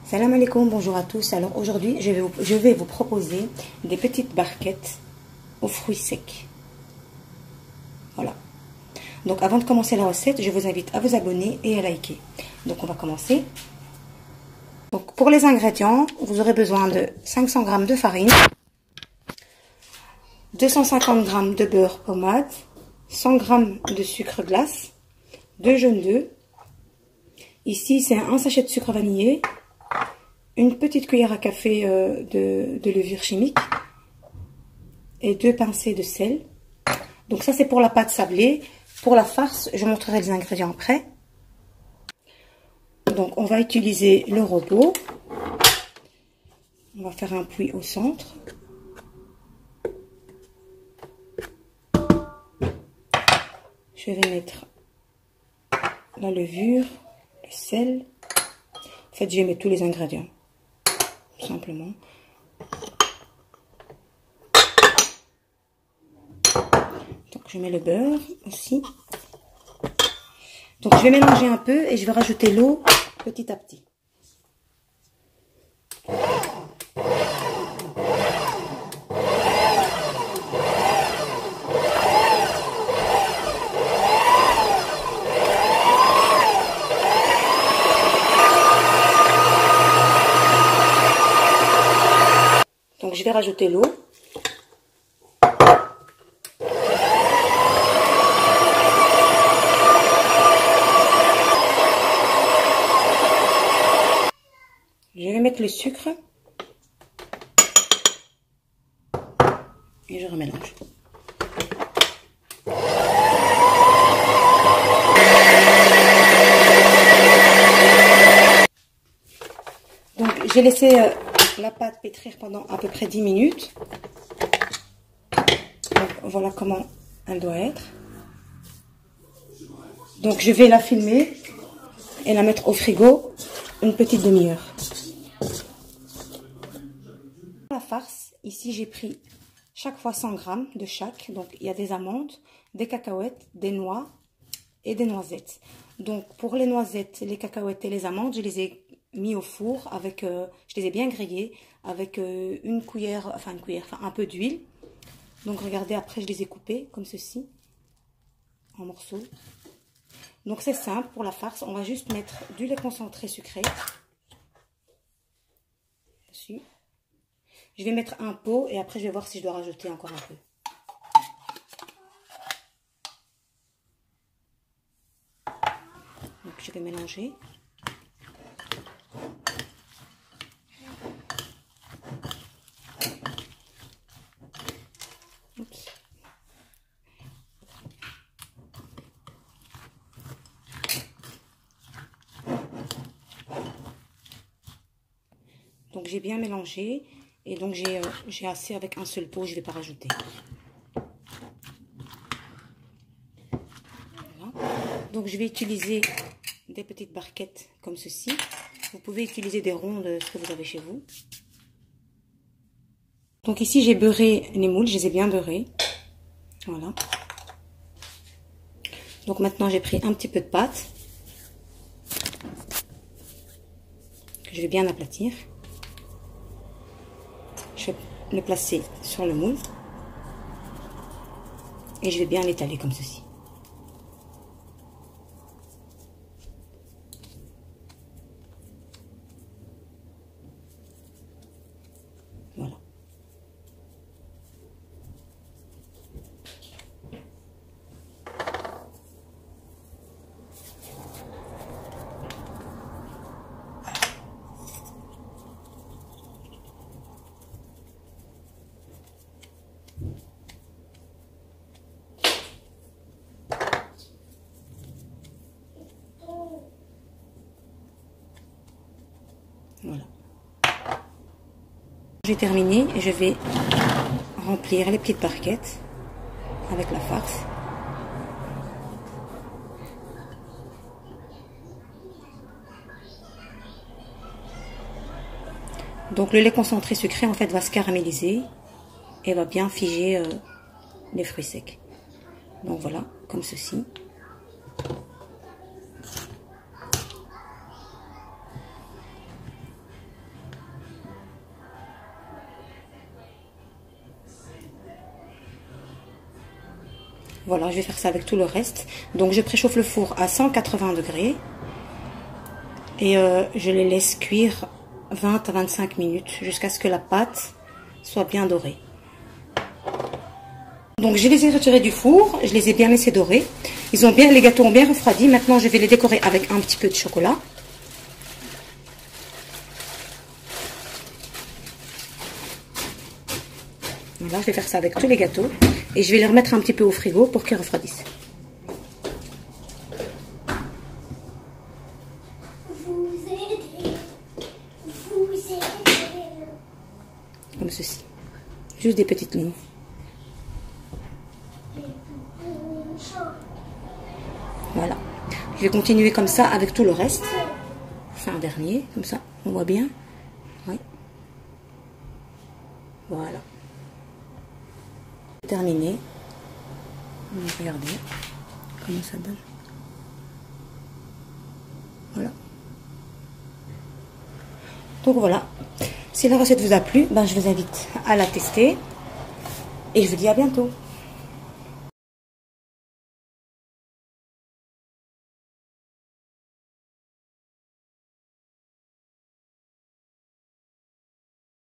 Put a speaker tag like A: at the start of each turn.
A: Salam alaikum, bonjour à tous. Alors aujourd'hui, je vais vous proposer des petites barquettes aux fruits secs. Voilà. Donc avant de commencer la recette, je vous invite à vous abonner et à liker. Donc on va commencer. Donc pour les ingrédients, vous aurez besoin de 500 g de farine, 250 g de beurre pommade, 100 g de sucre glace, 2 jaunes d'œufs. Ici c'est un sachet de sucre vanillé, une petite cuillère à café de levure chimique et 2 pincées de sel. Donc ça c'est pour la pâte sablée. Pour la farce, je montrerai les ingrédients après. Donc on va utiliser le robot. On va faire un puits au centre. Je vais mettre la levure, le sel. En fait, je vais mettre tous les ingrédients, tout simplement. Donc je mets le beurre aussi. Donc je vais mélanger un peu et je vais rajouter l'eau petit à petit. Donc je vais rajouter l'eau. Je vais mettre le sucre et je remélange. Donc j'ai laissé la pâte pétrir pendant à peu près 10 minutes. Donc, voilà comment elle doit être. Donc je vais la filmer et la mettre au frigo une petite demi-heure. Pour la farce, ici j'ai pris chaque fois 100 g de chaque. Donc il y a des amandes, des cacahuètes, des noix et des noisettes. Donc pour les noisettes, les cacahuètes et les amandes, je les ai mis au four avec, je les ai bien grillées avec un peu d'huile. Donc regardez, après je les ai coupées comme ceci en morceaux. Donc c'est simple pour la farce, on va juste mettre du lait concentré sucré dessus. Je vais mettre un pot et après je vais voir si je dois rajouter encore un peu. Donc je vais mélanger. Oups. Donc j'ai bien mélangé et donc j'ai assez avec un seul pot, je ne vais pas rajouter. Voilà. Donc je vais utiliser des petites barquettes comme ceci. Vous pouvez utiliser des rondes, ce que vous avez chez vous. Donc ici j'ai beurré les moules, je les ai bien beurrés. Voilà. Donc maintenant j'ai pris un petit peu de pâte. Que je vais bien aplatir. Je vais le placer sur le moule et je vais bien l'étaler comme ceci. Voilà. Voilà. J'ai terminé et je vais remplir les petites barquettes avec la farce. Donc le lait concentré sucré en fait va se caraméliser et va bien figer les fruits secs. Donc voilà, comme ceci. Voilà, je vais faire ça avec tout le reste. Donc je préchauffe le four à 180 degrés. Et je les laisse cuire 20 à 25 minutes jusqu'à ce que la pâte soit bien dorée. Donc je les ai retirés du four, je les ai bien laissés dorer. Les gâteaux ont bien refroidi. Maintenant je vais les décorer avec un petit peu de chocolat. Voilà, je vais faire ça avec tous les gâteaux. Et je vais les remettre un petit peu au frigo pour qu'ils refroidissent. Comme ceci. Juste des petites lignes. Voilà. Je vais continuer comme ça avec tout le reste. Je fais un dernier, comme ça, on voit bien. Oui. Voilà. Terminé. Regardez comment ça donne. Voilà. Donc voilà. Si la recette vous a plu, ben je vous invite à la tester. Et je vous dis à bientôt.